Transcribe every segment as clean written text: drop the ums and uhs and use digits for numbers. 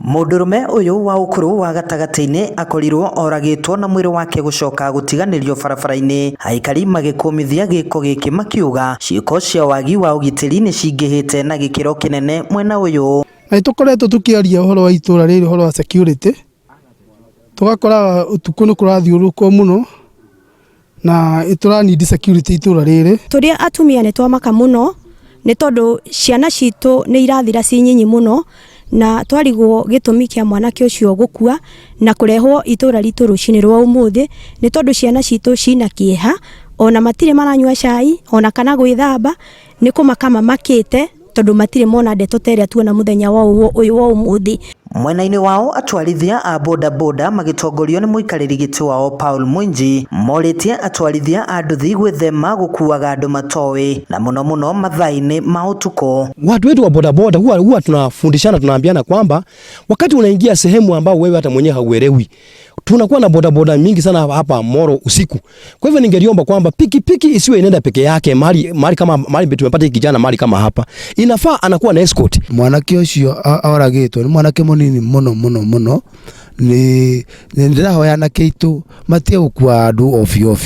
Mũndũrũme ũyũ wa ũkũrũ wa gatagati-inĩ akorirwo oragĩtwo na mwĩrĩ wake gũcoka gũtiganĩrio barabara-inĩ, aikari magĩkũmithia gĩko gĩkĩ makiuga ciĩko cia wagi wa ũgitĩri nĩ cingĩhĩte na gĩkĩro kĩnene mwena ũyũ. Na tũkoretwo tũkĩaria ũhoro wa itũra rĩrĩ, ũhoro wa security, tũgakora ũtukũ nĩ kũrathiũrũrũkwo mũno na tũranidi security itũra rĩrĩ. Tũrĩa atumia nĩ twamaka mũno nĩ tondũ ciana citũ nĩ irathira ci nyinyi mũno, na twarigwo gĩtũmi kĩa mwanake ũcio gũkua na kũrehwo itũra ritũ rũcinĩ rwa ũmũthĩ nĩ tondũ ciana citũ cina kĩeha, ona matirĩ maranyua cai ona kana gwĩthamba, nĩ kũmaka mamakĩte tondũ matirĩ mona ndeto ta ĩrĩa tuona mũthenya wa ũyũ wa ũmũthĩ. Mwena-inĩ wao atwarithia a boda boda magĩtongorio nĩ mũikarĩri gĩtĩ wao Paul Mwinji morĩtie atwarithia a nduthi gwĩthema gũkuaga andũ matoĩ na mũno mũno mathaa-inĩ ma ũtukũ. Watu wetu wa boda boda huwa tunafundishana, tunaambiana kwamba wakati unaingia sehemu ambao wewe hata mwenyewe hauelewi, tunakuwa na boda boda mingi sana hapa Moro usiku. Kwa hivyo ningeliomba kwamba pikipiki isiwe inaenda peke yake mahali kama mahali tumepata kijana mahali kama hapa, inafaa anakuwa na escort. Mwanake ũcio oragĩtwo nĩ mwanake munini muno ni ndĩrahoya anake aitũ matige gũkua andũ ofio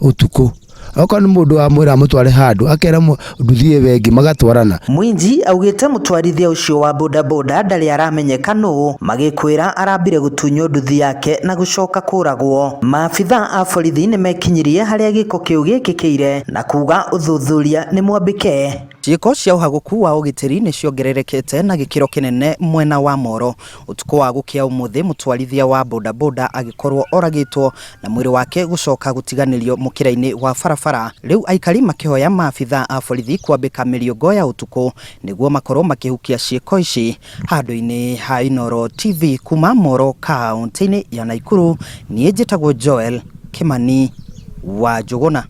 ũtukũ. Okorwo nĩ mũndũ amwĩra mũtware handũ akera nduthi wengi magatwarana. Mwinji augĩte mũtwarithia ũcio wa boda boda ndarĩ aramenyeka nũ, magĩkwĩra arambire gũtunywo nduthi yake na gũcoka kũragwo. Maabitha a borithi nĩ mekinyirie harĩa gĩko kĩu gĩkĩkĩire na kuga ũthuthuria nĩ mwambĩke. Ciĩko cia ũhagũku wa ũgitĩri nĩ ciongererekete na gĩkĩro kĩnene mwena wa Moro. Ũtukũ wa gũkĩa ũmũthĩ mũtwarithia wa boda boda agĩkorwo oragĩtwo na mwĩrĩ wake gũcoka gũtiganĩrio mũkĩra-inĩ wa barabara. Rĩu aikari makĩhoya maabitha a borithi kwambĩka mĩriũngo ya ũtukũ nĩguo makorwo makĩhukia ciĩko ici. Handũ-inĩ ha Inooro TV kuma Moro kaunti-inĩ ya Nakuru, niĩ njĩtagwo Joel Kimani wa Njũgũna.